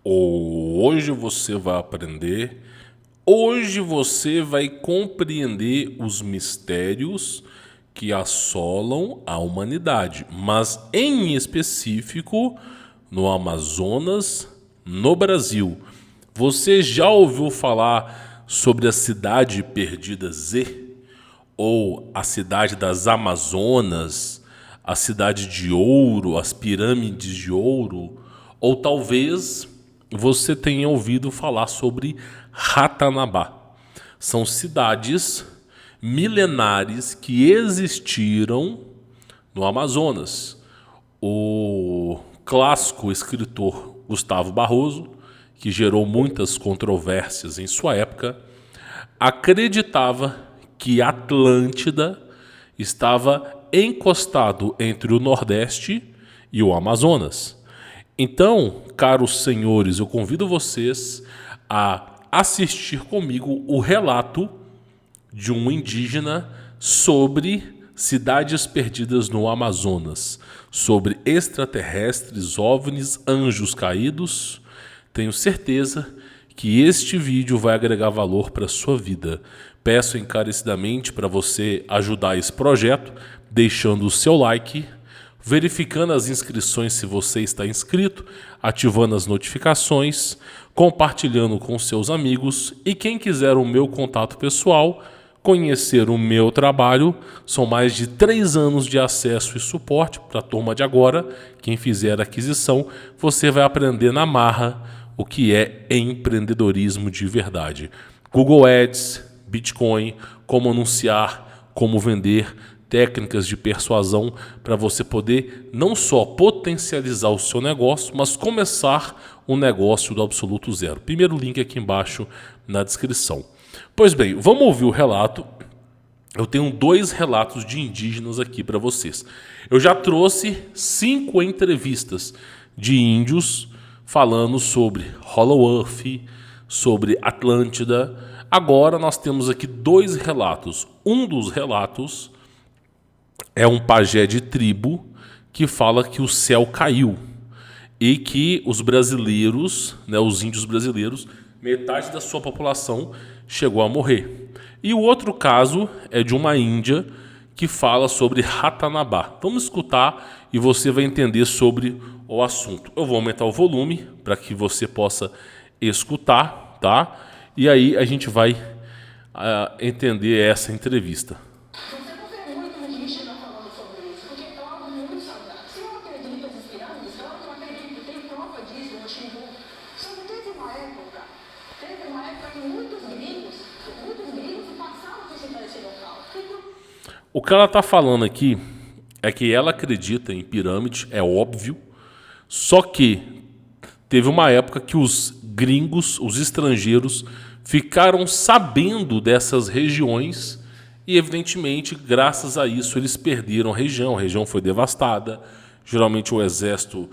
Hoje você vai aprender, hoje você vai compreender os mistérios que assolam a humanidade, mas em específico no Amazonas, no Brasil. Você já ouviu falar sobre a cidade perdida Z? Ou a cidade das Amazonas, a cidade de ouro, as pirâmides de ouro? Ou talvez você tenha ouvido falar sobre Ratanabá. São cidades milenares que existiram no Amazonas. O clássico escritor Gustavo Barroso, que gerou muitas controvérsias em sua época, acreditava que Atlântida estava encostado entre o Nordeste e o Amazonas. Então, caros senhores, eu convido vocês a assistir comigo o relato de um indígena sobre cidades perdidas no Amazonas, sobre extraterrestres, OVNIs, anjos caídos. Tenho certeza que este vídeo vai agregar valor para a sua vida. Peço encarecidamente para você ajudar esse projeto, deixando o seu like, verificando as inscrições se você está inscrito, ativando as notificações, compartilhando com seus amigos e quem quiser o meu contato pessoal, conhecer o meu trabalho, são mais de 3 anos de acesso e suporte para a turma de agora. Quem fizer a aquisição, você vai aprender na marra o que é empreendedorismo de verdade. Google Ads, Bitcoin, como anunciar, como vender, técnicas de persuasão para você poder não só potencializar o seu negócio, mas começar um negócio do absoluto zero. Primeiro link aqui embaixo na descrição. Pois bem, vamos ouvir o relato. Eu tenho 2 relatos de indígenas aqui para vocês. Eu já trouxe 5 entrevistas de índios falando sobre Hollow Earth, sobre Atlântida. Agora nós temos aqui 2 relatos. Um dos relatos é um pajé de tribo que fala que o céu caiu e que os brasileiros, os índios brasileiros, metade da sua população chegou a morrer. E o outro caso é de uma índia que fala sobre Ratanabá. Vamos escutar e você vai entender sobre o assunto. Eu vou aumentar o volume para que você possa escutar, tá? E aí a gente vai entender essa entrevista. O que ela está falando aqui é que ela acredita em pirâmide, é óbvio, só que teve uma época que os gringos, os estrangeiros, ficaram sabendo dessas regiões e, evidentemente, graças a isso, eles perderam a região foi devastada. Geralmente o exército,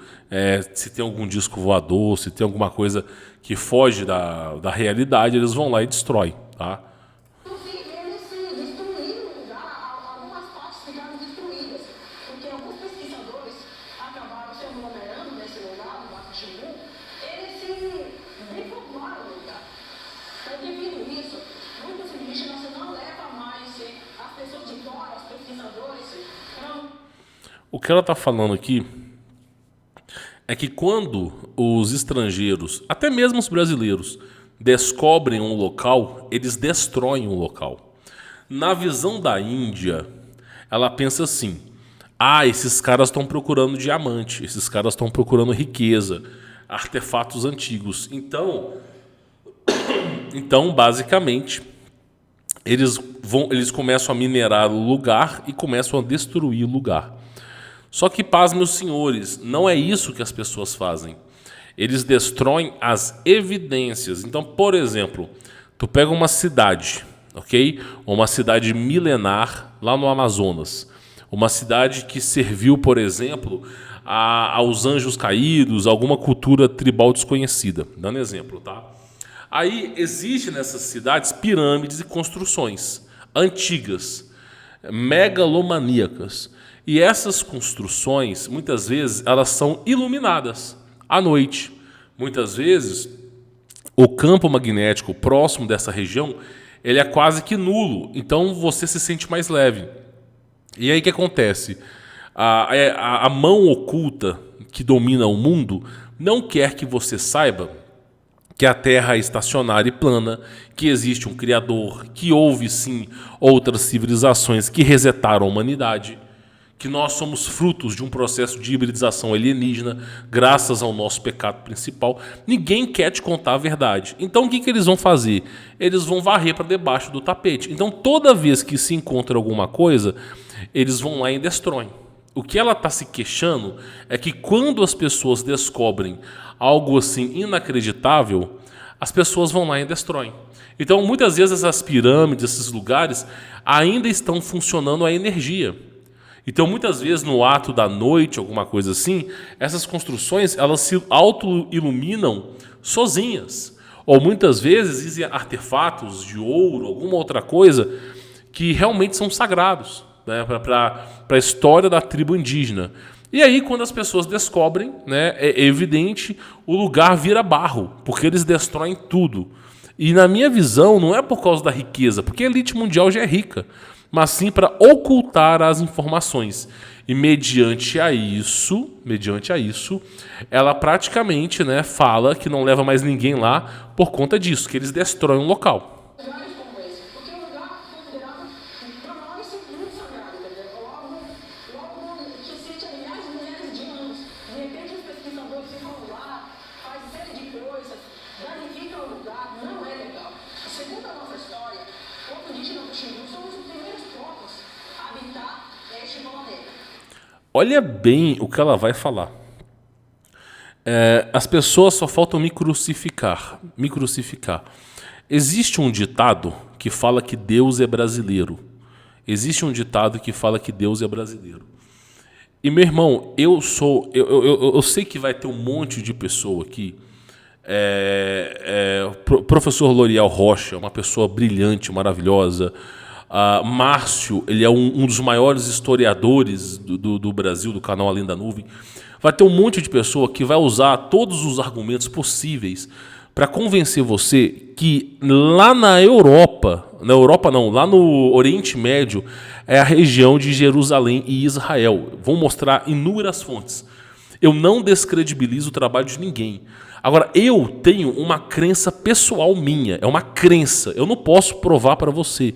se tem algum disco voador, se tem alguma coisa que foge da realidade, eles vão lá e destroem, tá? O que ela está falando aqui é que quando os estrangeiros, até mesmo os brasileiros, descobrem um local, eles destroem o local. Na visão da Índia, ela pensa assim: esses caras estão procurando diamante, esses caras estão procurando riqueza, artefatos antigos. Então, basicamente, eles começam a minerar o lugar e começam a destruir o lugar. Só que, paz, meus senhores, não é isso que as pessoas fazem. Eles destroem as evidências. Então, por exemplo, tu pega uma cidade, ok? Uma cidade milenar lá no Amazonas. Uma cidade que serviu, por exemplo, aos anjos caídos, alguma cultura tribal desconhecida. Dando exemplo, tá? Aí existe nessas cidades pirâmides e construções antigas, megalomaníacas. E essas construções, muitas vezes, elas são iluminadas à noite. Muitas vezes, o campo magnético próximo dessa região, ele é quase que nulo, então você se sente mais leve. E aí o que acontece? A mão oculta que domina o mundo não quer que você saiba que a Terra é estacionária e plana, que existe um Criador, que houve sim outras civilizações que resetaram a humanidade, que nós somos frutos de um processo de hibridização alienígena, graças ao nosso pecado principal. Ninguém quer te contar a verdade. Então o que eles vão fazer? Eles vão varrer para debaixo do tapete. Então toda vez que se encontra alguma coisa, eles vão lá e destroem. O que ela está se queixando é que quando as pessoas descobrem algo assim inacreditável, as pessoas vão lá e destroem. Então muitas vezes essas pirâmides, esses lugares, ainda estão funcionando a energia. Então muitas vezes no ato da noite, alguma coisa assim, essas construções elas se auto-iluminam sozinhas. Ou muitas vezes existem artefatos de ouro, alguma outra coisa, que realmente são sagrados, né, para a história da tribo indígena. E aí, quando as pessoas descobrem, né, é evidente, o lugar vira barro, porque eles destroem tudo. E na minha visão, não é por causa da riqueza, porque a elite mundial já é rica, mas sim para ocultar as informações. E mediante a isso, ela praticamente, né, fala que não leva mais ninguém lá por conta disso, que eles destroem o local. Olha bem o que ela vai falar. As pessoas só faltam me crucificar. Existe um ditado que fala que Deus é brasileiro. E, meu irmão, eu sei que vai ter um monte de pessoa aqui. Professor L'Oreal Rocha, uma pessoa brilhante, maravilhosa. Márcio, ele é um dos maiores historiadores do Brasil, do canal Além da Nuvem. Vai ter um monte de pessoa que vai usar todos os argumentos possíveis para convencer você que lá na Europa não, lá no Oriente Médio é a região de Jerusalém e Israel. Vão mostrar inúmeras fontes. Eu não descredibilizo o trabalho de ninguém. Agora, eu tenho uma crença pessoal minha, é uma crença, eu não posso provar para você.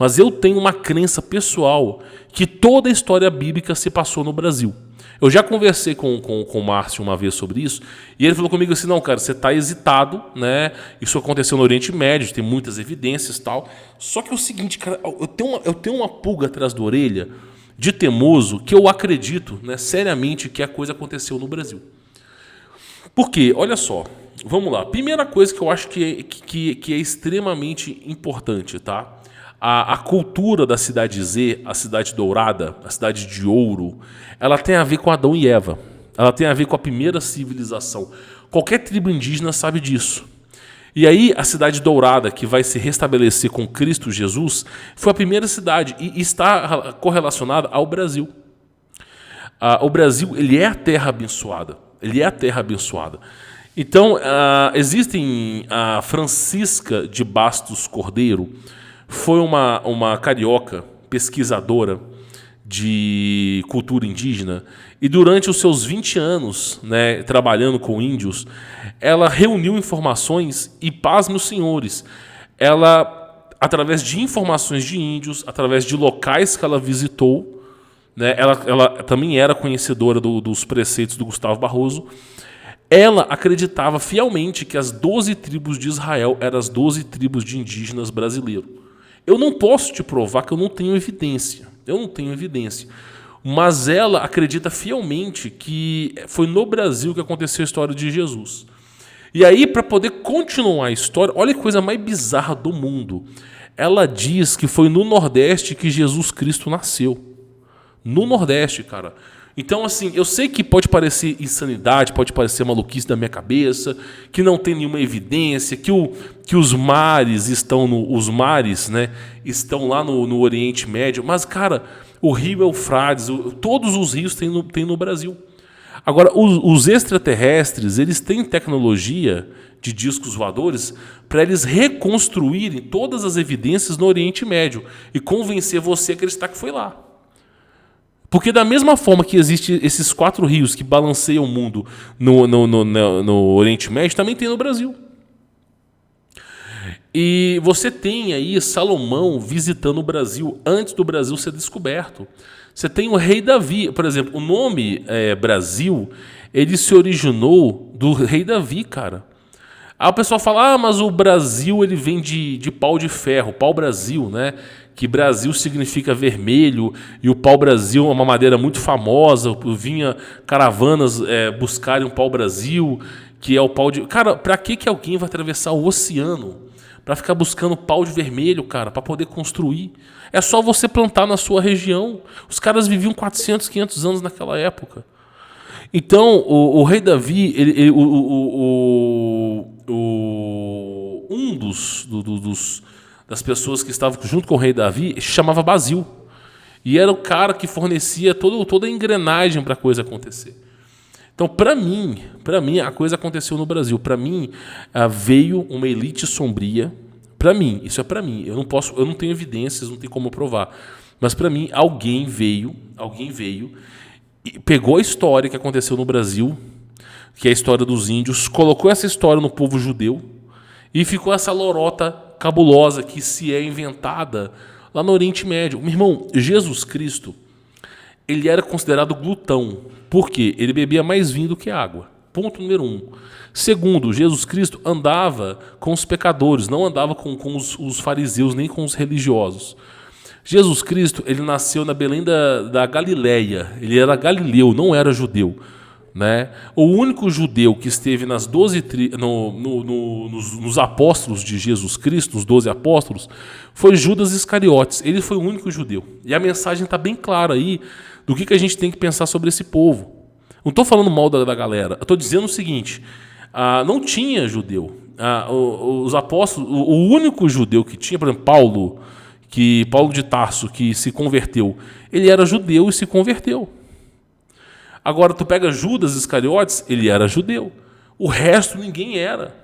Mas eu tenho uma crença pessoal que toda a história bíblica se passou no Brasil. Eu já conversei com o Márcio uma vez sobre isso, e ele falou comigo assim, não, cara, você está hesitado, né? Isso aconteceu no Oriente Médio, tem muitas evidências e tal. Só que é o seguinte, cara, eu tenho uma pulga atrás da orelha de teimoso que eu acredito, né, seriamente que a coisa aconteceu no Brasil. Por quê? Olha só, vamos lá. Primeira coisa que eu acho que é extremamente importante, tá? A cultura da cidade Z, a cidade dourada, a cidade de ouro, ela tem a ver com Adão e Eva. Ela tem a ver com a primeira civilização. Qualquer tribo indígena sabe disso. E aí a cidade dourada, que vai se restabelecer com Cristo Jesus, foi a primeira cidade e está correlacionada ao Brasil. O Brasil, ele é a terra abençoada. Então, existem a Francisca de Bastos Cordeiro, foi uma carioca pesquisadora de cultura indígena e durante os seus 20 anos, né, trabalhando com índios, ela reuniu informações e, pasmem os senhores, ela, através de informações de índios, através de locais que ela visitou, né, ela também era conhecedora dos preceitos do Gustavo Barroso. Ela acreditava fielmente que as 12 tribos de Israel eram as 12 tribos de indígenas brasileiros. Eu não posso te provar que eu não tenho evidência. Mas ela acredita fielmente que foi no Brasil que aconteceu a história de Jesus. E aí, para poder continuar a história, olha que coisa mais bizarra do mundo. Ela diz que foi no Nordeste que Jesus Cristo nasceu. No Nordeste, cara. Então, assim, eu sei que pode parecer insanidade, pode parecer maluquice da minha cabeça, que não tem nenhuma evidência, que os mares estão né, estão lá no Oriente Médio, mas, cara, o rio Eufrates, todos os rios tem no Brasil. Agora, os extraterrestres, eles têm tecnologia de discos voadores para eles reconstruírem todas as evidências no Oriente Médio e convencer você a acreditar que foi lá. Porque da mesma forma que existem esses 4 rios que balanceiam o mundo no Oriente Médio, também tem no Brasil. E você tem aí Salomão visitando o Brasil antes do Brasil ser descoberto. Você tem o rei Davi, por exemplo, o nome Brasil, ele se originou do rei Davi, cara. Aí o pessoal fala, mas o Brasil ele vem de pau de ferro, pau-brasil, né? Que Brasil significa vermelho, e o pau-brasil é uma madeira muito famosa, vinha caravanas buscarem um pau-brasil, que é o pau de... Cara, pra que alguém vai atravessar o oceano para ficar buscando pau de vermelho, cara, para poder construir? É só você plantar na sua região. Os caras viviam 400, 500 anos naquela época. Então, o rei Davi, das pessoas que estavam junto com o rei Davi, se chamava Basil. E era o cara que fornecia toda a engrenagem para a coisa acontecer. Então, para mim, a coisa aconteceu no Brasil. Para mim, veio uma elite sombria. Para mim, isso é para mim. Eu não tenho evidências, não tenho como provar. Mas para mim, alguém veio e pegou a história que aconteceu no Brasil, que é a história dos índios, colocou essa história no povo judeu e ficou essa lorota cabulosa que se é inventada lá no Oriente Médio. Meu irmão, Jesus Cristo, ele era considerado glutão. Por quê? Ele bebia mais vinho do que água. Ponto número 1. Segundo, Jesus Cristo andava com os pecadores, não andava com os fariseus, nem com os religiosos. Jesus Cristo, ele nasceu na Belém da Galileia. Ele era galileu, não era judeu. Né? O único judeu que esteve nas 12 nos apóstolos de Jesus Cristo, os 12 apóstolos, foi Judas Iscariotes. Ele foi o único judeu. E a mensagem está bem clara aí do que a gente tem que pensar sobre esse povo. Não estou falando mal da galera. Eu estou dizendo o seguinte, não tinha judeu. Os apóstolos, o único judeu que tinha, por exemplo, Paulo de Tarso, que se converteu, ele era judeu e se converteu. Agora, tu pega Judas Iscariotes, ele era judeu. O resto, ninguém era.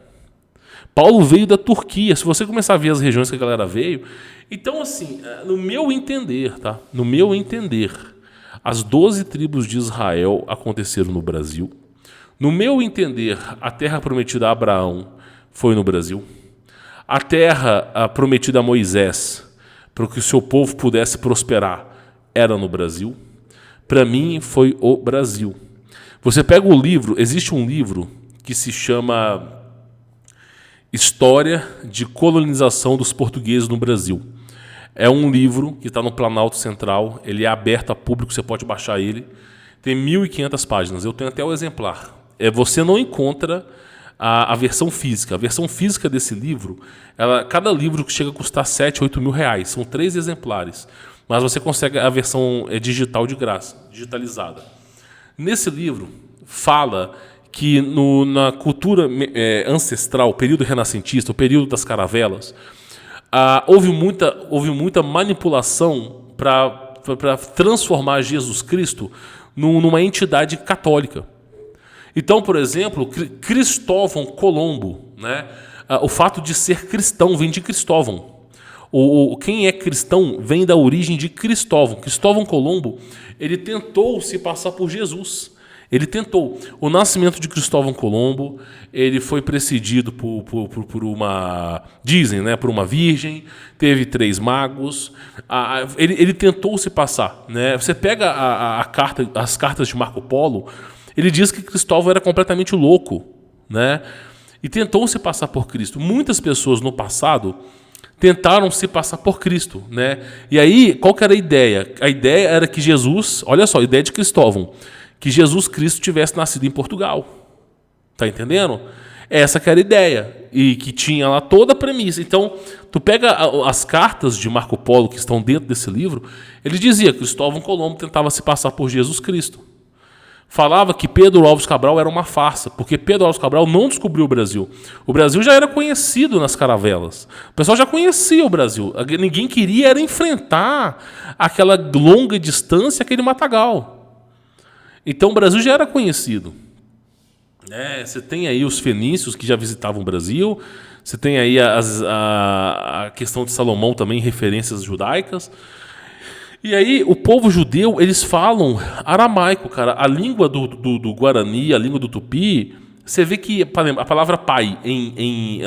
Paulo veio da Turquia. Se você começar a ver as regiões que a galera veio... Então, assim, no meu entender, tá? No meu entender, as 12 tribos de Israel aconteceram no Brasil. No meu entender, a terra prometida a Abraão foi no Brasil. A terra prometida a Moisés, para que o seu povo pudesse prosperar, era no Brasil. Para mim, foi o Brasil. Você pega o livro, existe um livro que se chama História de Colonização dos Portugueses no Brasil. É um livro que está no Planalto Central, ele é aberto a público, você pode baixar ele. Tem 1.500 páginas, eu tenho até o exemplar. Você não encontra a versão física. A versão física desse livro, cada livro chega a custar 7, 8 mil reais. São 3 exemplares. Mas você consegue a versão digital de graça, digitalizada. Nesse livro, fala que na cultura ancestral, o período renascentista, o período das caravelas, houve muita manipulação para transformar Jesus Cristo numa entidade católica. Então, por exemplo, Cristóvão Colombo, né? O fato de ser cristão vem de Cristóvão. Quem é cristão vem da origem de Cristóvão. Cristóvão Colombo, ele tentou se passar por Jesus. Ele tentou. O nascimento de Cristóvão Colombo, ele foi precedido por uma... Dizem, né? Por uma virgem. Teve 3 magos. Ele tentou se passar, né? Você pega as cartas de Marco Polo, ele diz que Cristóvão era completamente louco, né? E tentou se passar por Cristo. Muitas pessoas no passado tentaram se passar por Cristo, né? E aí, qual que era a ideia? A ideia era que Jesus, olha só, a ideia de Cristóvão, que Jesus Cristo tivesse nascido em Portugal. Tá entendendo? Essa que era a ideia. E que tinha lá toda a premissa. Então, tu pega as cartas de Marco Polo que estão dentro desse livro, ele dizia que Cristóvão Colombo tentava se passar por Jesus Cristo. Falava que Pedro Álvares Cabral era uma farsa, porque Pedro Álvares Cabral não descobriu o Brasil. O Brasil já era conhecido nas caravelas. O pessoal já conhecia o Brasil. Ninguém queria era enfrentar aquela longa distância, aquele matagal. Então o Brasil já era conhecido. Você tem aí os fenícios que já visitavam o Brasil, você tem aí a questão de Salomão também, referências judaicas. E aí o povo judeu, eles falam aramaico, cara. A língua do Guarani, a língua do Tupi, você vê que a palavra pai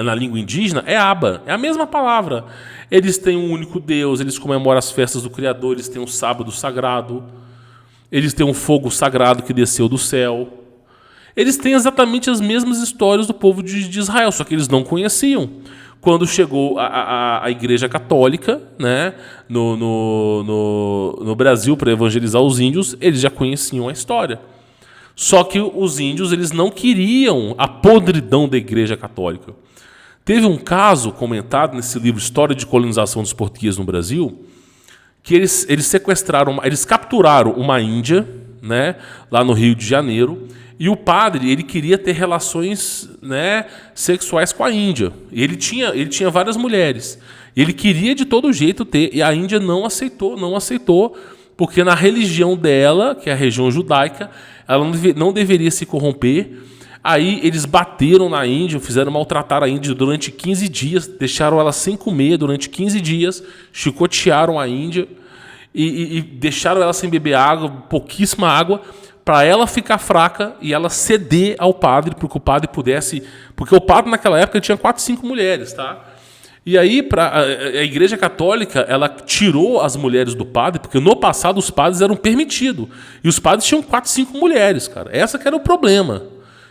na língua indígena é aba, é a mesma palavra. Eles têm um único Deus, eles comemoram as festas do Criador, eles têm um sábado sagrado, eles têm um fogo sagrado que desceu do céu. Eles têm exatamente as mesmas histórias do povo de Israel, só que eles não conheciam. Quando chegou a Igreja Católica, né, no Brasil para evangelizar os índios, eles já conheciam a história. Só que os índios eles não queriam a podridão da Igreja Católica. Teve um caso comentado nesse livro História de Colonização dos Portugueses no Brasil, que eles capturaram uma índia, né, lá no Rio de Janeiro. E o padre, ele queria ter relações, né, sexuais com a Índia. E ele tinha várias mulheres. E ele queria de todo jeito ter, e a Índia não aceitou, porque na religião dela, que é a religião judaica, ela não deveria se corromper. Aí eles bateram na Índia, fizeram maltratar a Índia durante 15 dias, deixaram ela sem comer durante 15 dias, chicotearam a Índia e deixaram ela sem beber água, pouquíssima água, para ela ficar fraca e ela ceder ao padre, porque o padre pudesse... Porque o padre naquela época tinha 4, 5 mulheres, tá? E aí a Igreja Católica, ela tirou as mulheres do padre, porque no passado os padres eram permitidos. E os padres tinham 4, 5 mulheres, cara. Essa que era o problema.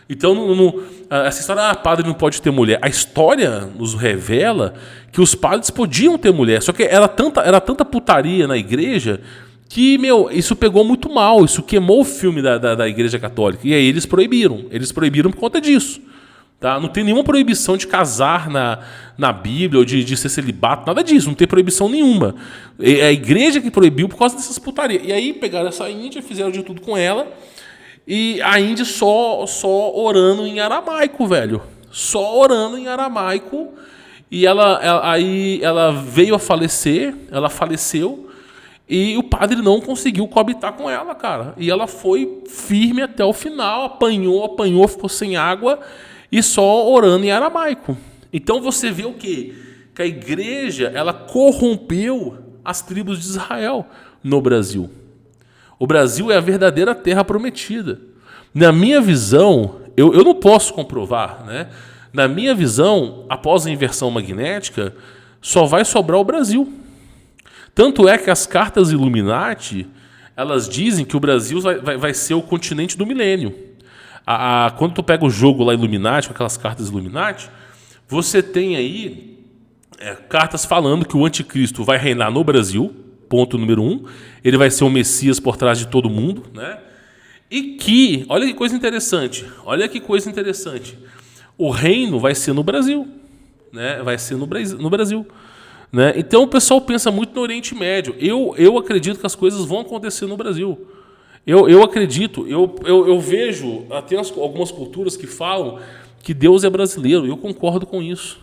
Então, essa história, padre não pode ter mulher. A história nos revela que os padres podiam ter mulher, só que era tanta putaria na igreja que, isso pegou muito mal, isso queimou o filme da Igreja Católica. E aí eles proibiram por conta disso. Tá? Não tem nenhuma proibição de casar na Bíblia ou de ser celibato, nada disso, não tem proibição nenhuma. É a igreja que proibiu por causa dessas putarias. E aí pegaram essa índia, fizeram de tudo com ela, e a índia só orando em aramaico, velho. Só orando em aramaico. E aí ela veio a falecer, ela faleceu, e o padre não conseguiu coabitar com ela, cara. E ela foi firme até o final, apanhou, ficou sem água e só orando em aramaico. Então você vê o quê? Que a igreja, ela corrompeu as tribos de Israel no Brasil. O Brasil é a verdadeira terra prometida. Na minha visão, eu não posso comprovar, né? Na minha visão, após a inversão magnética, só vai sobrar o Brasil. Tanto é que as cartas Illuminati, elas dizem que o Brasil vai ser o continente do milênio. Quando tu pega o jogo lá Illuminati, com aquelas cartas Illuminati, você tem aí cartas falando que o anticristo vai reinar no Brasil, ponto número 1. Ele vai ser o Messias por trás de todo mundo, né? E que, olha que coisa interessante, o reino vai ser no Brasil, né? Vai ser no Brasil. Né? Então o pessoal pensa muito no Oriente Médio. Eu acredito que as coisas vão acontecer no Brasil. Eu acredito, eu vejo até algumas culturas que falam que Deus é brasileiro. Eu concordo com isso.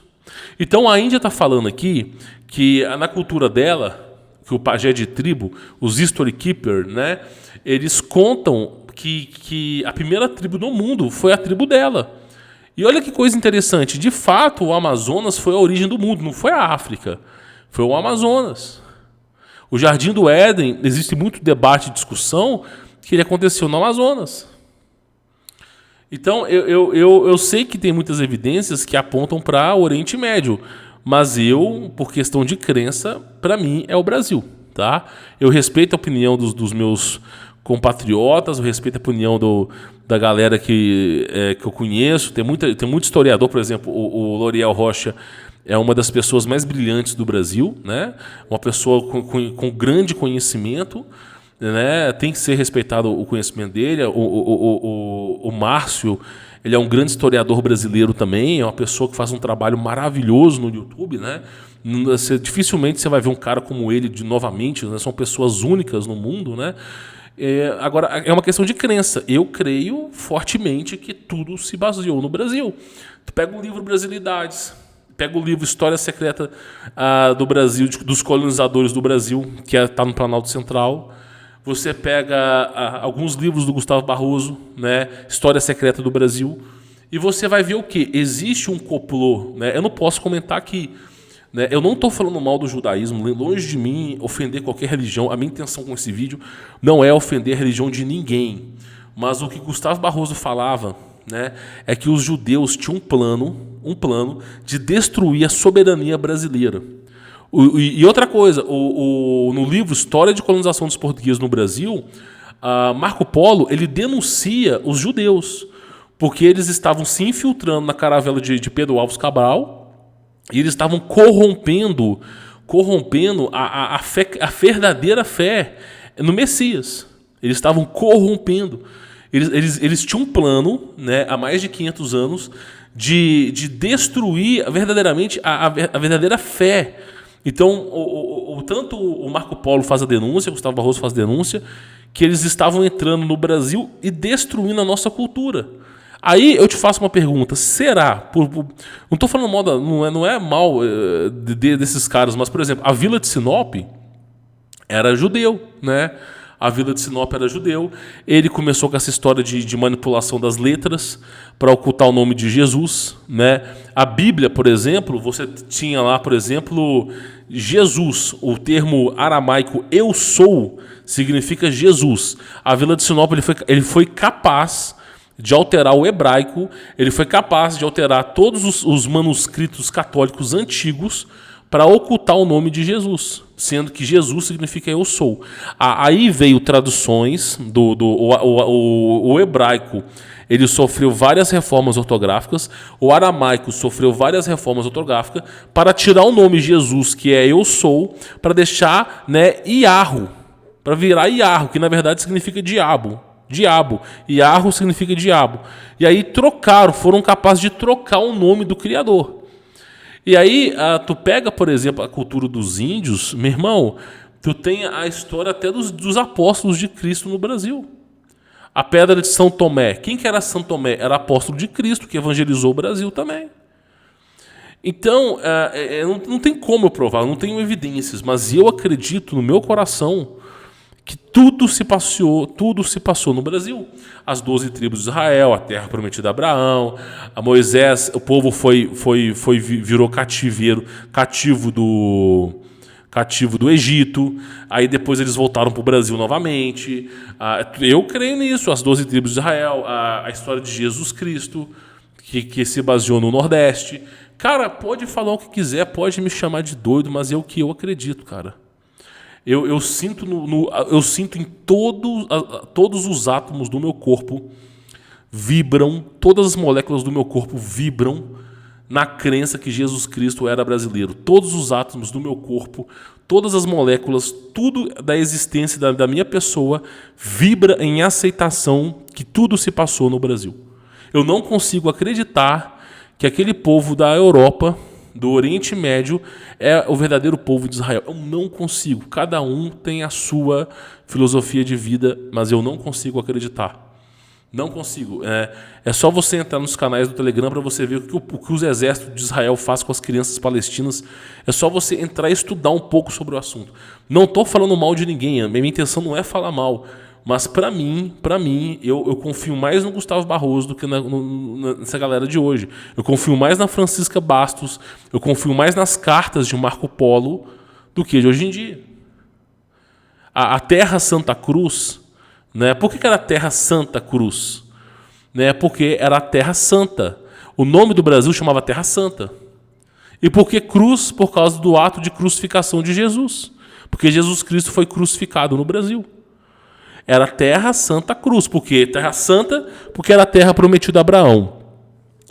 Então a Índia está falando aqui que na cultura dela, que o pajé de tribo, os history keeper, né, eles contam que a primeira tribo do mundo foi a tribo dela. E olha que coisa interessante. De fato, o Amazonas foi a origem do mundo, não foi a África. Foi o Amazonas. O Jardim do Éden, existe muito debate e discussão que ele aconteceu no Amazonas. Então, eu sei que tem muitas evidências que apontam para o Oriente Médio, mas por questão de crença, para mim é o Brasil. Tá? Eu respeito a opinião dos meus compatriotas, eu respeito a opinião da galera que eu conheço. Tem muito historiador, por exemplo, o L'Oréal Rocha é uma das pessoas mais brilhantes do Brasil, né? Uma pessoa com grande conhecimento, né? Tem que ser respeitado o conhecimento dele. O Márcio, ele é um grande historiador brasileiro também, é uma pessoa que faz um trabalho maravilhoso no YouTube, né? Dificilmente você vai ver um cara como ele novamente, né? São pessoas únicas no mundo, né? Agora, é uma questão de crença. Eu creio fortemente que tudo se baseou no Brasil. Tu pega o livro Brasilidades, pega o livro História Secreta do Brasil, dos colonizadores do Brasil, que está no Planalto Central. você pega alguns livros do Gustavo Barroso, né? História Secreta do Brasil, e você vai ver o quê? Existe um complô, né? Eu não posso comentar aqui, né? Eu não estou falando mal do judaísmo, longe de mim ofender qualquer religião. A minha intenção com esse vídeo não é ofender a religião de ninguém. Mas o que Gustavo Barroso falava, né, é que os judeus tinham um plano de destruir a soberania brasileira. E outra coisa, no livro História de Colonização dos Portugueses no Brasil, Marco Polo ele denuncia os judeus, porque eles estavam se infiltrando na caravela de Pedro Álvares Cabral, e eles estavam corrompendo a verdadeira fé no Messias. Eles estavam corrompendo. Eles tinham um plano, né, há mais de 500 anos de destruir verdadeiramente a verdadeira fé. Então, tanto o Marco Polo faz a denúncia, o Gustavo Barroso faz a denúncia, que eles estavam entrando no Brasil e destruindo a nossa cultura. Aí eu te faço uma pergunta, será? Não estou falando mal, não é mal desses caras, mas, por exemplo, a Vila de Sinop era judeu, né? A Vila de Sinop era judeu. Ele começou com essa história de manipulação das letras para ocultar o nome de Jesus, né? A Bíblia, por exemplo, você tinha lá, por exemplo, Jesus. O termo aramaico eu sou significa Jesus. A Vila de Sinop ele foi capaz de alterar o hebraico, ele foi capaz de alterar todos os manuscritos católicos antigos para ocultar o nome de Jesus, sendo que Jesus significa eu sou. Aí veio traduções o hebraico, ele sofreu várias reformas ortográficas, o aramaico sofreu várias reformas ortográficas para tirar o nome Jesus, que é eu sou, para deixar, né, Iarro, para virar Iarro, que na verdade significa diabo. Iarro significa diabo. E aí foram capazes de trocar o nome do Criador. E aí, tu pega, por exemplo, a cultura dos índios, meu irmão, tu tem a história até dos apóstolos de Cristo no Brasil. A pedra de São Tomé. Quem que era São Tomé? Era apóstolo de Cristo, que evangelizou o Brasil também. Então, não tem como eu provar, não tenho evidências, mas eu acredito no meu coração que tudo se passou no Brasil. As 12 tribos de Israel, a terra prometida a Abraão, a Moisés, o povo virou cativo do Egito, aí depois eles voltaram para o Brasil novamente. Eu creio nisso, as 12 tribos de Israel, a história de Jesus Cristo, que se baseou no Nordeste. Cara, pode falar o que quiser, pode me chamar de doido, mas é o que eu acredito, cara. Eu sinto em todos os átomos do meu corpo vibram, todas as moléculas do meu corpo vibram na crença que Jesus Cristo era brasileiro. Todos os átomos do meu corpo, todas as moléculas, tudo da existência da minha pessoa vibra em aceitação que tudo se passou no Brasil. Eu não consigo acreditar que aquele povo da Europa, do Oriente Médio, é o verdadeiro povo de Israel. Eu não consigo. Cada um tem a sua filosofia de vida, mas eu não consigo acreditar. Não consigo. É só você entrar nos canais do Telegram para você ver o que os exércitos de Israel fazem com as crianças palestinas. É só você entrar e estudar um pouco sobre o assunto. Não estou falando mal de ninguém. A minha intenção não é falar mal. Mas para mim, eu confio mais no Gustavo Barroso do que nessa galera de hoje. Eu confio mais na Francisca Bastos, eu confio mais nas cartas de Marco Polo do que de hoje em dia. A Terra Santa Cruz, né? Por que era Terra Santa Cruz? Né? Porque era a Terra Santa. O nome do Brasil chamava Terra Santa. E por que cruz? Por causa do ato de crucificação de Jesus. Porque Jesus Cristo foi crucificado no Brasil. Era Terra Santa Cruz. Por quê? Terra Santa, porque era a terra prometida a Abraão.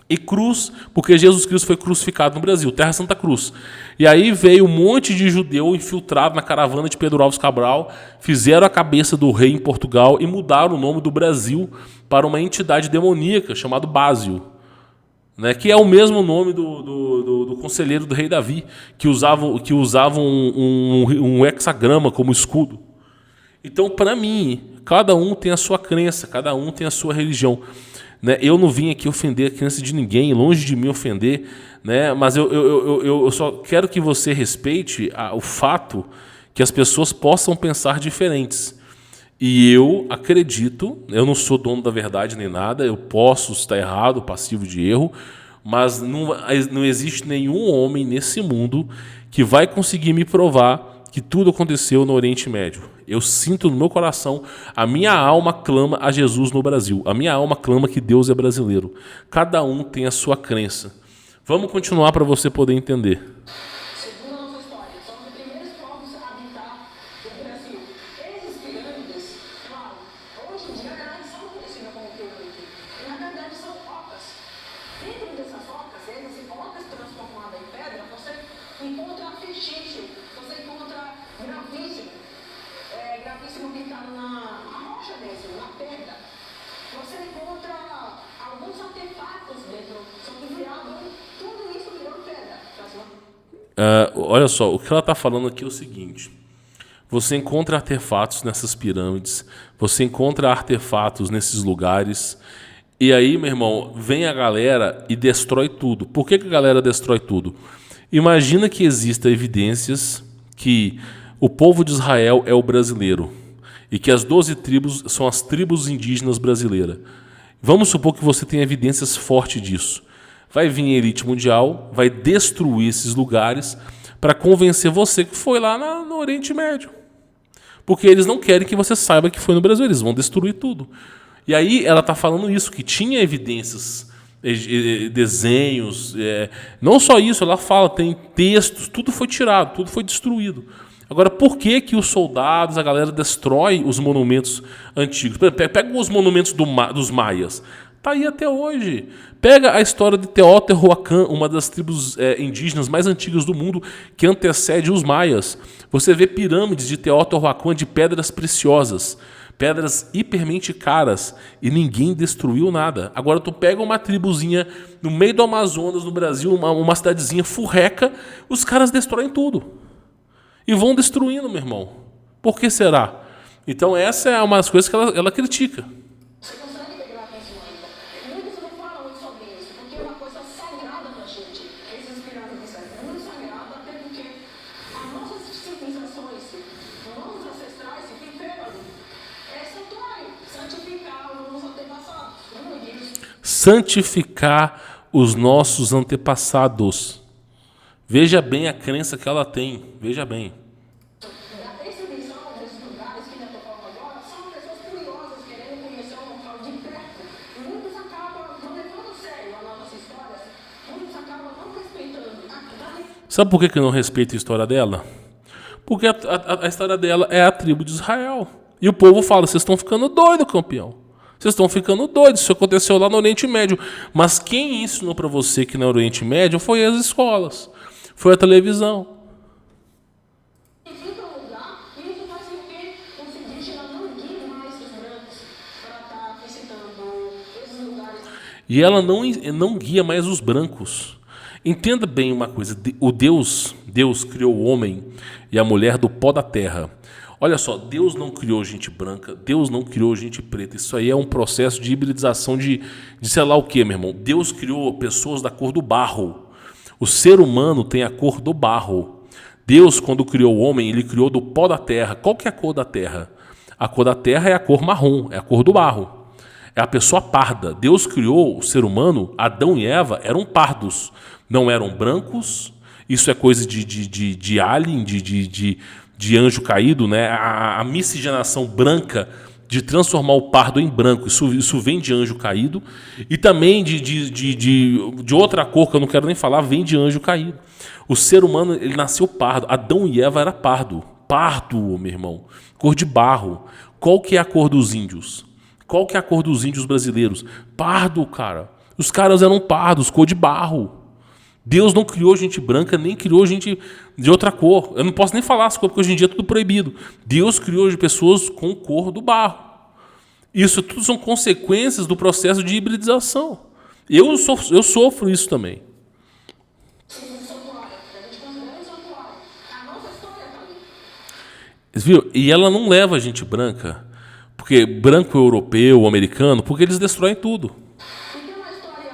E cruz, porque Jesus Cristo foi crucificado no Brasil. Terra Santa Cruz. E aí veio um monte de judeu infiltrado na caravana de Pedro Álvares Cabral, fizeram a cabeça do rei em Portugal e mudaram o nome do Brasil para uma entidade demoníaca chamada Básio, né, que é o mesmo nome do conselheiro do rei Davi, que usava um hexagrama como escudo. Então, para mim, cada um tem a sua crença, cada um tem a sua religião. Né? Eu não vim aqui ofender a crença de ninguém, longe de mim ofender, né? Mas eu só quero que você respeite o fato que as pessoas possam pensar diferentes. E eu acredito, eu não sou dono da verdade nem nada, eu posso estar errado, passivo de erro, mas não existe nenhum homem nesse mundo que vai conseguir me provar que tudo aconteceu no Oriente Médio. Eu sinto no meu coração, a minha alma clama a Jesus no Brasil. A minha alma clama que Deus é brasileiro. Cada um tem a sua crença. Vamos continuar para você poder entender. Segundo a nossa história, somos os primeiros povos a habitar o Brasil. Essas pirâmides, claro, hoje em dia a verdade são conhecidas como pirâmide. E na verdade são rocas. Dentro dessas rocas, essas rocas transformadas em pedra, você encontra vestígio, você encontra gravíssimo. Gravíssimo pintado na rocha mesmo, na pedra. Você encontra alguns artefatos dentro, só que viraram, tudo isso virou pedra. Olha só, o que ela está falando aqui é o seguinte. Você encontra artefatos nessas pirâmides, você encontra artefatos nesses lugares, e aí, meu irmão, vem a galera e destrói tudo. Por que a galera destrói tudo? Imagina que existam evidências que o povo de Israel é o brasileiro e que as 12 tribos são as tribos indígenas brasileiras. Vamos supor que você tem evidências fortes disso. Vai vir a elite mundial, vai destruir esses lugares para convencer você que foi lá no Oriente Médio. Porque eles não querem que você saiba que foi no Brasil, eles vão destruir tudo. E aí ela está falando isso, que tinha evidências, desenhos, não só isso, ela fala, tem textos, tudo foi tirado, tudo foi destruído. Agora, por que que os soldados, a galera destrói os monumentos antigos? Pega os monumentos dos maias, tá aí até hoje. Pega a história de Teotihuacan, uma das tribos indígenas mais antigas do mundo, que antecede os maias. Você vê pirâmides de Teotihuacan de pedras preciosas, pedras hipermente caras, e ninguém destruiu nada. Agora tu pega uma tribuzinha no meio do Amazonas, no Brasil, uma cidadezinha furreca, os caras destroem tudo. E vão destruindo, meu irmão. Por que será? Então essa é uma das coisas que ela critica. Você consegue pegar atenção ainda? Muitos não falam muito sobre isso, porque é uma coisa sagrada pra gente. Esses pirâmides é muito sagrado, até porque as nossas civilizações, os nossos ancestrais se viveram ali. É santuário, santificar os nossos antepassados. Como diz. Santificar os nossos antepassados. Veja bem a crença que ela tem. Veja bem. A exibição desses lugares que eu estou falando agora são pessoas curiosas querendo conhecer o local de perto. E muitos acabam não levando a sério as nossas histórias, muitos acabam não respeitando. Sabe por que eu não respeito a história dela? Porque a história dela é a tribo de Israel. E o povo fala, vocês estão ficando doido, campeão. Vocês estão ficando doidos, isso aconteceu lá no Oriente Médio. Mas quem ensinou para você que no Oriente Médio foi as escolas, foi a televisão. Fica um lugar e isso faz com que os indígenas não guiem mais os brancos para estar visitando esses lugares. E ela não guia mais os brancos. Entenda bem uma coisa, Deus criou o homem e a mulher do pó da terra. Olha só, Deus não criou gente branca, Deus não criou gente preta. Isso aí é um processo de hibridização de sei lá o que, meu irmão. Deus criou pessoas da cor do barro. O ser humano tem a cor do barro. Deus, quando criou o homem, ele criou do pó da terra. Qual que é a cor da terra? A cor da terra é a cor marrom, é a cor do barro. É a pessoa parda. Deus criou o ser humano, Adão e Eva eram pardos, não eram brancos. Isso é coisa de alien, de anjo caído, né? A miscigenação branca de transformar o pardo em branco. Isso vem de anjo caído. E também de outra cor, que eu não quero nem falar, vem de anjo caído. O ser humano, ele nasceu pardo. Adão e Eva era pardo. Pardo, meu irmão. Cor de barro. Qual que é a cor dos índios? Qual que é a cor dos índios brasileiros? Pardo, cara. Os caras eram pardos, cor de barro. Deus não criou gente branca, nem criou gente de outra cor. Eu não posso nem falar as cores, porque hoje em dia é tudo proibido. Deus criou pessoas com cor do barro. Isso tudo são consequências do processo de hibridização. Eu sofro isso também. Viu? E ela não leva gente branca, porque branco europeu, americano, porque eles destroem tudo. E tem uma história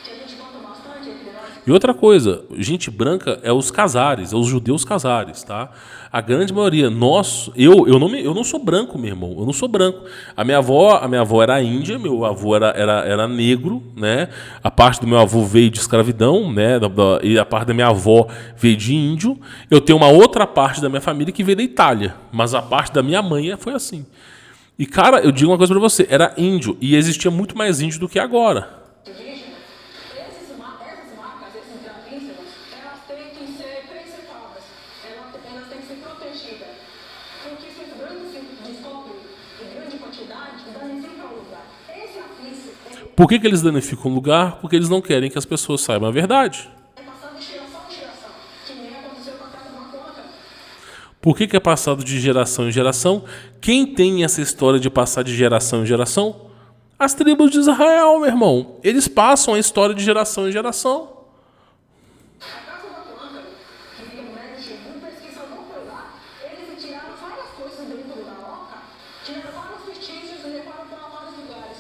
que a gente conta bastante entre nós E outra coisa, gente branca é os casares, é os judeus casares, tá? A grande maioria, eu não sou branco, meu irmão, eu não sou branco. A minha avó era índia, meu avô era negro, né? A parte do meu avô veio de escravidão, né? E a parte da minha avó veio de índio. Eu tenho uma outra parte da minha família que veio da Itália, mas a parte da minha mãe foi assim. E, cara, eu digo uma coisa pra você, era índio, e existia muito mais índio do que agora. Indígena, essas marcas, esses gravíssimos, elas têm que ser preservadas, elas têm que ser protegidas. Porque se os brancos se descobrem em grande quantidade, danificam o lugar. Esse aflito Por que eles danificam o lugar? Porque eles não querem que as pessoas saibam a verdade. é passado de geração em geração, que nem aconteceu com a casa do Maconca. Por que é passado de geração em geração? Quem tem essa história de passar de geração em geração? As tribos de Israel, meu irmão. Eles passam a história de geração em geração. A casa do Maconca, que o médico, um pesquisador foi lá, eles tiraram várias coisas dentro da oca, tiraram vários vestígios e levaram para vários lugares.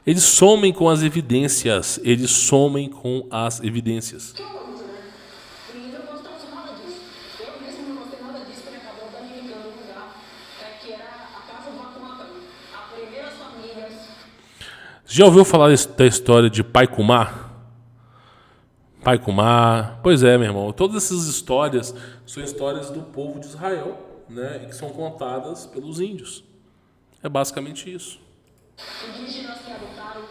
Eles somem com as evidências. Eles somem com as evidências. Que horroroso, né? E não gostamos nada disso. Eu mesmo não gostei nada disso, porque acabou danificando o lugar, que era a casa do Maconca, as primeiras famílias. Já ouviu falar da história de Pai Kumar? Pai Kumar. Pois é, meu irmão. Todas essas histórias são histórias do povo de Israel, né? E que são contadas pelos índios. É basicamente isso. Indígenas que habitaram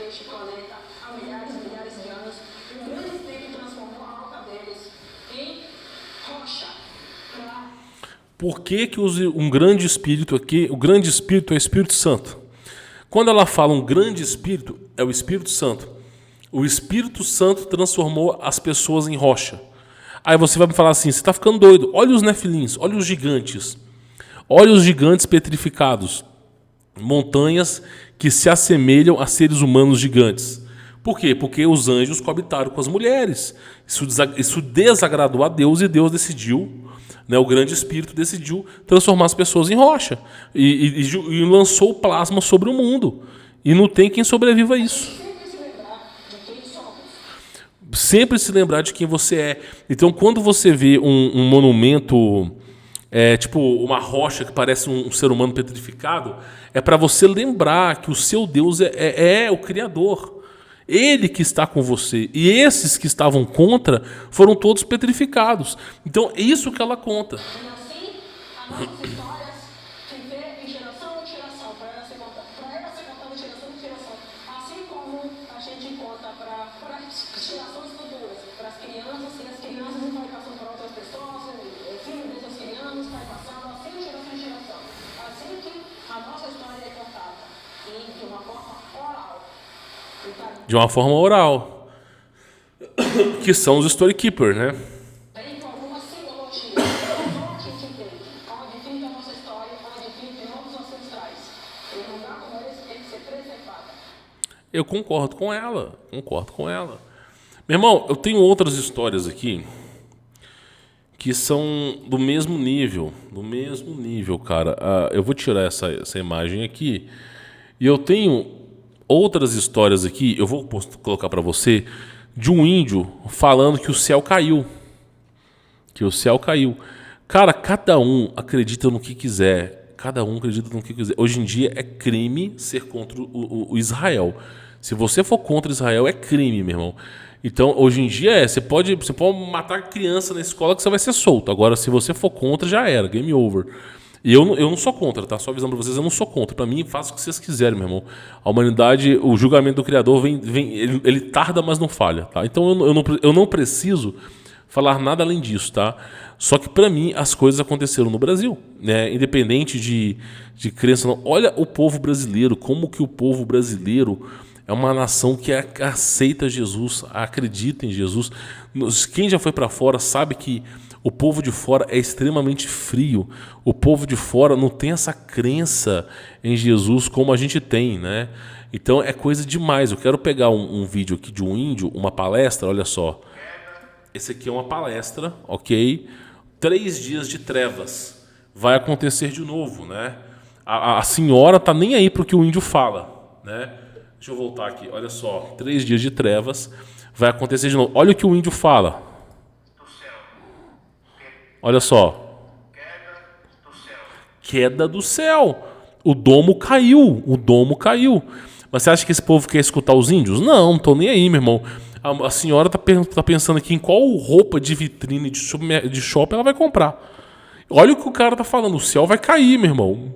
este planeta há milhares e milhares de anos, um grande espírito transformou a alma deles em rocha. Por que um grande espírito aqui, o grande espírito é o Espírito Santo? Quando ela fala um grande espírito, é o Espírito Santo. O Espírito Santo transformou as pessoas em rocha. Aí você vai me falar assim, você está ficando doido. Olha os nefilins, olha os gigantes. Olha os gigantes petrificados. Montanhas que se assemelham a seres humanos gigantes. Por quê? Porque os anjos coabitaram com as mulheres. Isso desagradou a Deus e Deus decidiu, né, o grande espírito decidiu transformar as pessoas em rocha. E lançou o plasma sobre o mundo. E não tem quem sobreviva a isso. Sempre se lembrar de quem você é. Então, quando você vê um monumento, tipo uma rocha que parece um ser humano petrificado, é para você lembrar que o seu Deus é o Criador. Ele que está com você. E esses que estavam contra foram todos petrificados. Então, é isso que ela conta. E assim, as nossas histórias se vê em geração em geração, para ela ser contada de geração em geração. Assim como a gente conta para as gerações futuras, para as crianças, e as crianças vai passando para outras pessoas, filhos dessas crianças vai passando, assim de geração em geração. Assim que a nossa história é contada, e de uma forma oral. De uma forma oral. Que são os storykeepers, né? Vem com alguma simbologia, só a gente tem, onde fica a nossa história, onde ficam nossos ancestrais. E um lugar como esse tem que ser preservado. Eu concordo com ela. Meu irmão, eu tenho outras histórias aqui que são do mesmo nível. Cara. Eu vou tirar essa imagem aqui. E eu tenho outras histórias aqui, eu vou colocar para você, de um índio falando que o céu caiu. Cara, cada um acredita no que quiser. Hoje em dia é crime ser contra o Israel. Se você for contra Israel, é crime, meu irmão. Então, hoje em dia você pode matar criança na escola que você vai ser solto. Agora, se você for contra, já era, game over. E eu não sou contra, tá? Só avisando pra vocês, eu não sou contra. Pra mim, faça o que vocês quiserem, meu irmão. A humanidade, o julgamento do Criador ele tarda, mas não falha, tá? Então eu não preciso falar nada além disso, tá? Só que pra mim as coisas aconteceram no Brasil, né? Independente de crença, não. Olha o povo brasileiro, como que o povo brasileiro é uma nação que aceita Jesus, acredita em Jesus. Quem já foi pra fora sabe que o povo de fora é extremamente frio. O povo de fora não tem essa crença em Jesus como a gente tem, né? Então é coisa demais. Eu quero pegar um vídeo aqui de um índio, uma palestra, olha só. Esse aqui é uma palestra, ok? 3 dias de trevas. Vai acontecer de novo, né? A senhora tá nem aí pro que o índio fala, né? Deixa eu voltar aqui, olha só. 3 dias de trevas. vai acontecer de novo. Olha o que o índio fala. Olha só. Queda do céu. O domo caiu. O domo caiu. Mas você acha que esse povo quer escutar os índios? Não tô nem aí, meu irmão. A senhora tá pensando aqui em qual roupa de vitrine de shopping ela vai comprar. Olha o que o cara tá falando. O céu vai cair, meu irmão.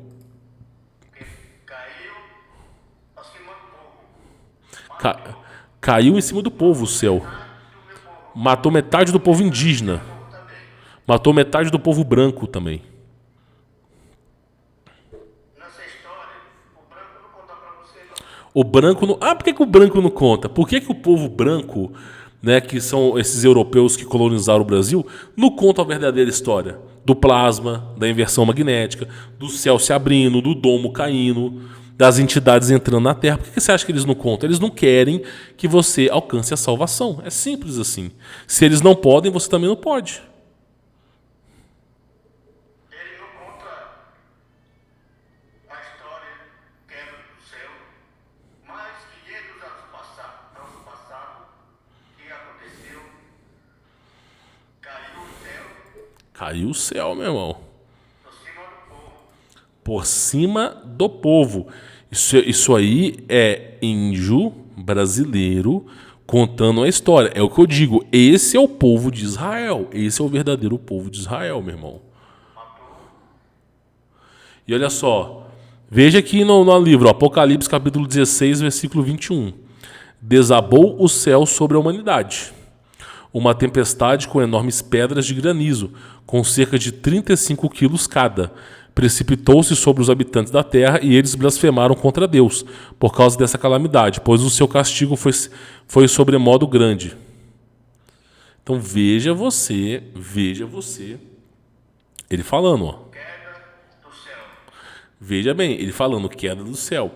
Caiu em cima do povo o céu. Matou metade do povo indígena. Matou metade do povo branco também. O branco não... por que o branco não conta? Por que o povo branco, né, que são esses europeus que colonizaram o Brasil, não conta a verdadeira história? Do plasma, da inversão magnética, do céu se abrindo, do domo caindo, das entidades entrando na Terra. Por que você acha que eles não contam? Eles não querem que você alcance a salvação. É simples assim. Se eles não podem, você também não pode. Ele não conta a história quebra do céu, mas 500 anos passado, o que aconteceu? Caiu o céu. Caiu o céu, meu irmão. Por cima do povo. Isso aí é índio brasileiro contando a história. É o que eu digo. Esse é o povo de Israel. Esse é o verdadeiro povo de Israel, meu irmão. E olha só. Veja aqui no livro, Apocalipse capítulo 16, versículo 21. Desabou o céu sobre a humanidade. Uma tempestade com enormes pedras de granizo, com cerca de 35 quilos cada, precipitou-se sobre os habitantes da terra e eles blasfemaram contra Deus por causa dessa calamidade, pois o seu castigo foi sobremodo grande. Então veja você, ele falando, ó. Veja bem, ele falando queda do céu.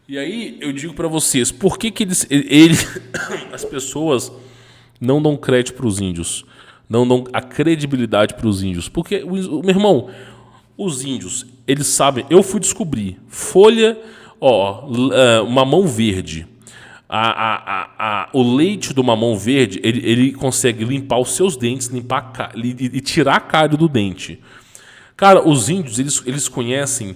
E aí eu digo para vocês, por que as pessoas não dão crédito para os índios, não dão a credibilidade para os índios? Porque, meu irmão, os índios, eles sabem. Eu fui descobrir folha, mamão verde. O leite do mamão verde, ele consegue limpar os seus dentes, e tirar a cárie do dente. Cara, os índios, eles conhecem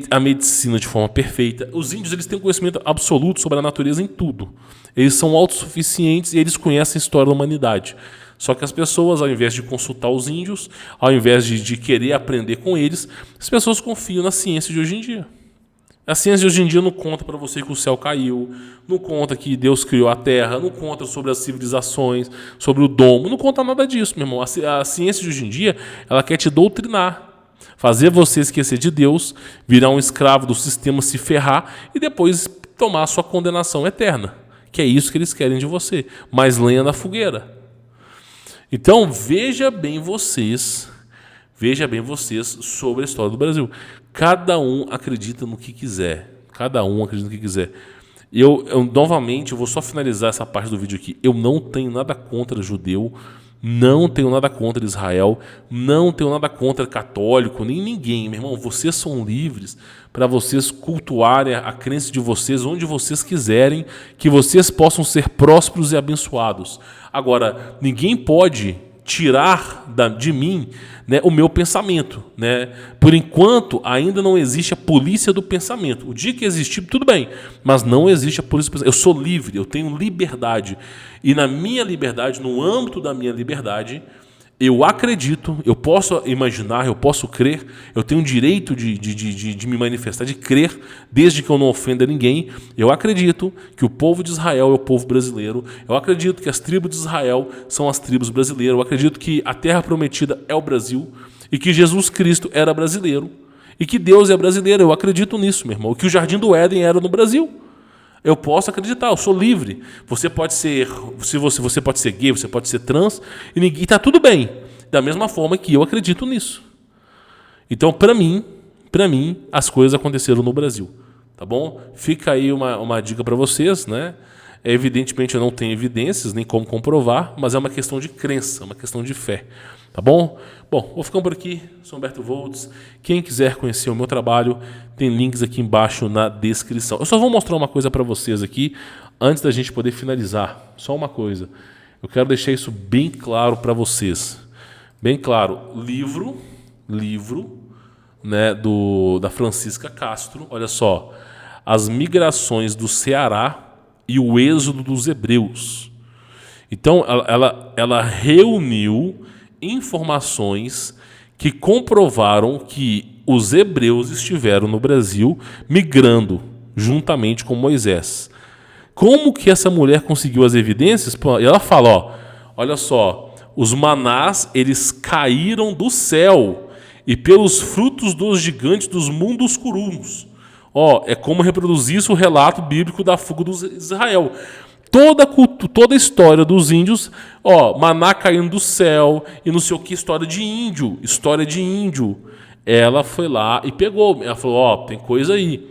a medicina de forma perfeita. Os índios, eles têm um conhecimento absoluto sobre a natureza em tudo. Eles são autossuficientes e eles conhecem a história da humanidade. Só que as pessoas, ao invés de consultar os índios, ao invés de querer aprender com eles, as pessoas confiam na ciência de hoje em dia. A ciência de hoje em dia não conta para você que o céu caiu, não conta que Deus criou a terra, não conta sobre as civilizações, sobre o domo, não conta nada disso, meu irmão. A ciência de hoje em dia, ela quer te doutrinar, fazer você esquecer de Deus, virar um escravo do sistema, se ferrar e depois tomar a sua condenação eterna. Que é isso que eles querem de você, mais lenha na fogueira. Então, veja bem vocês sobre a história do Brasil. Cada um acredita no que quiser. Novamente, eu vou só finalizar essa parte do vídeo aqui. Eu não tenho nada contra judeu, não tenho nada contra Israel, não tenho nada contra católico, nem ninguém. Meu irmão, vocês são livres para vocês cultuarem a crença de vocês onde vocês quiserem, que vocês possam ser prósperos e abençoados. Agora, ninguém pode tirar de mim, né, o meu pensamento, né? Por enquanto, ainda não existe a polícia do pensamento. O dia que existir, tudo bem, mas não existe a polícia do pensamento. Eu sou livre, eu tenho liberdade. E na minha liberdade, no âmbito da minha liberdade, eu acredito, eu posso imaginar, eu posso crer, eu tenho o direito de me manifestar, de crer, desde que eu não ofenda ninguém. Eu acredito que o povo de Israel é o povo brasileiro. Eu acredito que as tribos de Israel são as tribos brasileiras. Eu acredito que a terra prometida é o Brasil e que Jesus Cristo era brasileiro e que Deus é brasileiro. Eu acredito nisso, meu irmão. Que o Jardim do Éden era no Brasil. Eu posso acreditar, eu sou livre. Você pode ser, você pode ser gay, você pode ser trans, e está tudo bem. Da mesma forma que eu acredito nisso. Então, para mim, as coisas aconteceram no Brasil. Tá bom? Fica aí uma dica para vocês, né? Evidentemente eu não tenho evidências, nem como comprovar, mas é uma questão de crença, uma questão de fé. Tá bom? Bom, vou ficando por aqui. Sou Humberto Voltz. Quem quiser conhecer o meu trabalho, tem links aqui embaixo na descrição. Eu só vou mostrar uma coisa para vocês aqui, antes da gente poder finalizar, só uma coisa. Eu quero deixar isso bem claro para vocês. Bem claro, livro, né, da Francisca Castro, olha só, As Migrações do Ceará e o Êxodo dos Hebreus. Então, ela reuniu informações que comprovaram que os hebreus estiveram no Brasil migrando juntamente com Moisés. Como que essa mulher conseguiu as evidências? E ela fala, olha só, os manás, eles caíram do céu e pelos frutos dos gigantes dos mundos curuns. É como reproduzisse o relato bíblico da fuga dos Israel. Toda a história dos índios, maná caindo do céu e não sei o que, história de índio. Ela foi lá e pegou, ela falou, tem coisa aí.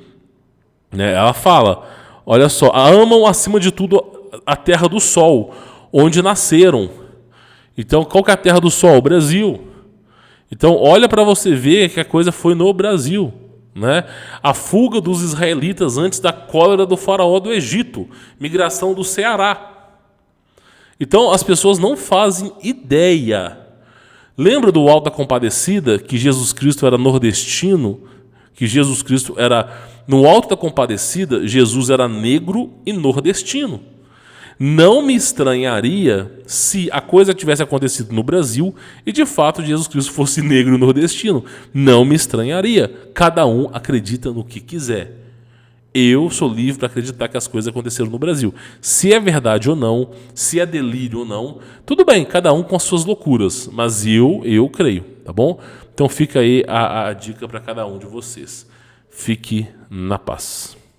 Né? Ela fala, olha só, amam acima de tudo a terra do sol, onde nasceram. Então, qual que é a terra do sol? O Brasil. Então, olha para você ver que a coisa foi no Brasil. Né? A fuga dos israelitas antes da cólera do faraó do Egito, migração do Ceará. Então as pessoas não fazem ideia. Lembra do Alto da Compadecida, que Jesus Cristo era nordestino? Que Jesus Cristo era... No Alto da Compadecida, Jesus era negro e nordestino. Não me estranharia se a coisa tivesse acontecido no Brasil e de fato Jesus Cristo fosse negro e nordestino. Não me estranharia. Cada um acredita no que quiser. Eu sou livre para acreditar que as coisas aconteceram no Brasil. Se é verdade ou não, se é delírio ou não, tudo bem, cada um com as suas loucuras. Mas eu creio, tá bom? Então fica aí a dica para cada um de vocês. Fique na paz.